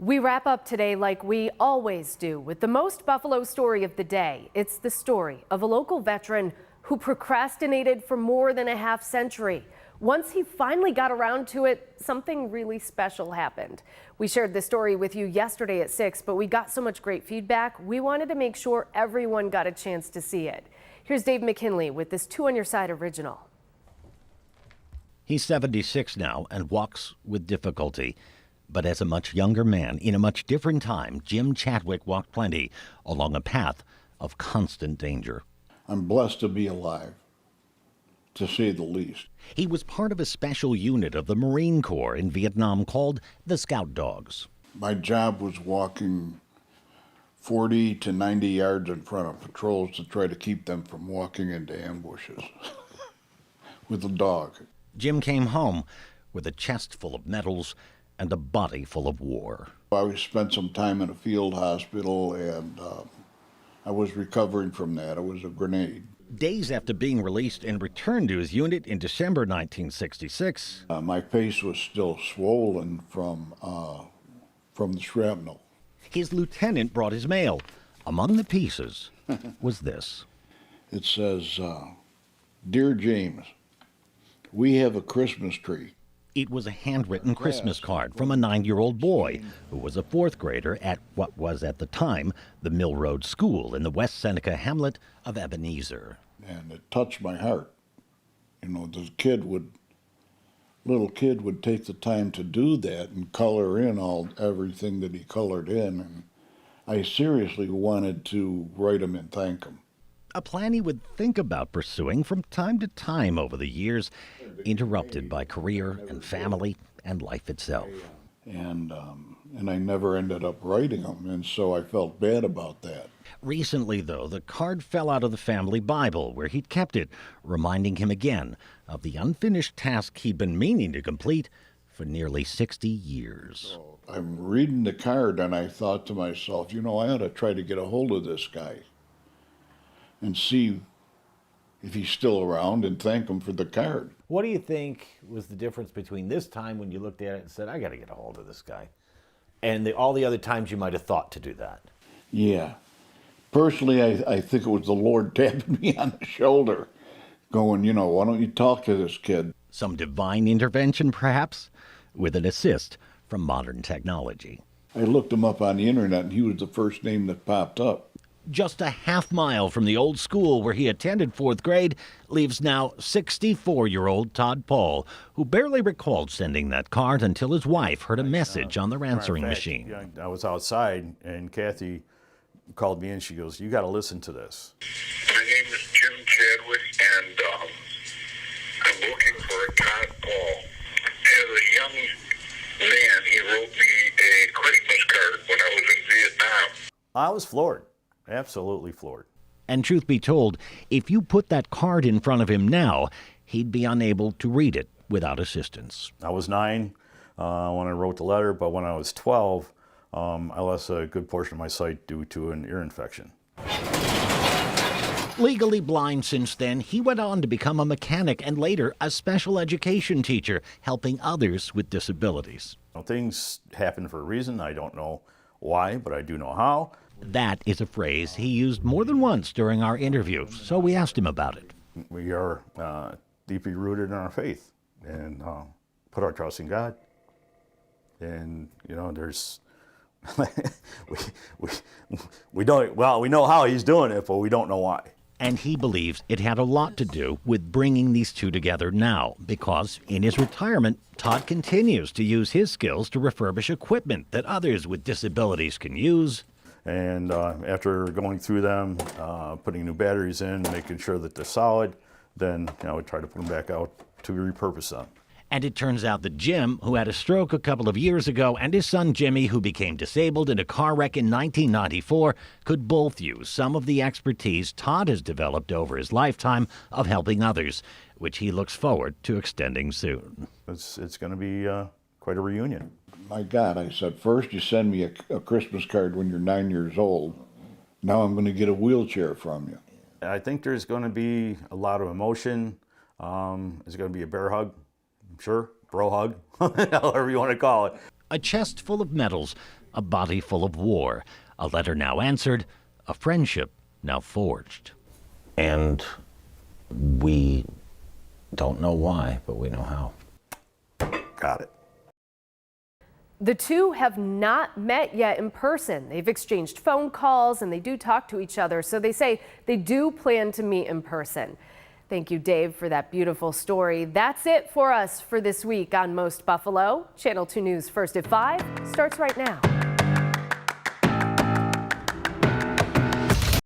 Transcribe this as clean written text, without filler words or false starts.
We wrap up today like we always do with the most Buffalo story of the day. It's the story of a local veteran who procrastinated for more than a half century. Once he finally got around to it, something really special happened. We shared this story with you yesterday at 6, but we got so much great feedback, we wanted to make sure everyone got a chance to see it. Here's Dave McKinley with this 2 on Your Side original. He's 76 now and walks with difficulty. But as a much younger man, in a much different time, Jim Chadwick walked plenty along a path of constant danger. I'm blessed to be alive, to say the least. He was part of a special unit of the Marine Corps in Vietnam called the Scout Dogs. My job was walking 40 to 90 yards in front of patrols to try to keep them from walking into ambushes with a dog. Jim came home with a chest full of medals and a body full of war. I spent some time in a field hospital, and I was recovering from that. It was a grenade. Days after being released and returned to his unit in December 1966, my face was still swollen from the shrapnel. His lieutenant brought his mail. Among the pieces was this. It says, "Dear James, we have a Christmas tree." It was a handwritten Christmas card from a 9-year-old boy who was a 4th grader at what was at the time the Mill Road School in the West Seneca hamlet of Ebenezer. And it touched my heart. You know, the little kid would take the time to do that and color in everything that he colored in. And I seriously wanted to write him and thank him. A plan he would think about pursuing from time to time over the years, interrupted by career and family and life itself. And I never ended up writing them, and so I felt bad about that. Recently, though, the card fell out of the family Bible where he'd kept it, reminding him again of the unfinished task he'd been meaning to complete for nearly 60 years. I'm reading the card, and I thought to myself, you know, I ought to try to get a hold of this guy and see if he's still around and thank him for the card. What do you think was the difference between this time when you looked at it and said, I got to get a hold of this guy, and all the other times you might have thought to do that? Yeah. Personally, I think it was the Lord tapping me on the shoulder, going, you know, why don't you talk to this kid? Some divine intervention, perhaps, with an assist from modern technology. I looked him up on the internet, and he was the first name that popped up. Just a half-mile from the old school where he attended 4th grade lives now 64-year-old Todd Paul, who barely recalled sending that card until his wife heard a message on the answering machine. I was outside, and Kathy called me in. She goes, "You got to listen to this." My name is Jim Chadwick, and I'm looking for a Todd Paul. As a young man, he wrote me a Christmas card when I was in Vietnam. I was floored. Absolutely floored. And truth be told, if you put that card in front of him now, he'd be unable to read it without assistance. I was 9 when I wrote the letter, but when I was 12, I lost a good portion of my sight due to an ear infection. Legally blind since then, he went on to become a mechanic and later a special education teacher, helping others with disabilities. Things happen for a reason. I don't know why, but I do know how. That is a phrase he used more than once during our interview, so we asked him about it. We are deeply rooted in our faith and put our trust in God. And, you know, there's, we know how he's doing it, but we don't know why. And he believes it had a lot to do with bringing these two together now, because in his retirement, Todd continues to use his skills to refurbish equipment that others with disabilities can use. And after going through them, putting new batteries in, making sure that they're solid, then I would try to put them back out to repurpose them. And it turns out that Jim, who had a stroke a couple of years ago, and his son Jimmy, who became disabled in a car wreck in 1994, could both use some of the expertise Todd has developed over his lifetime of helping others, which he looks forward to extending soon. It's going to be quite a reunion. My God, I said, first you send me a Christmas card when you're 9 years old. Now I'm going to get a wheelchair from you. I think there's going to be a lot of emotion. There's going to be a bear hug, I'm sure, bro hug, however you want to call it. A chest full of medals, a body full of war, a letter now answered, a friendship now forged. And we don't know why, but we know how. Got it. The two have not met yet in person. They've exchanged phone calls and they do talk to each other, so they say they do plan to meet in person. Thank you, Dave, for that beautiful story. That's it for us for this week on Most Buffalo. Channel 2 News First at 5 starts right now.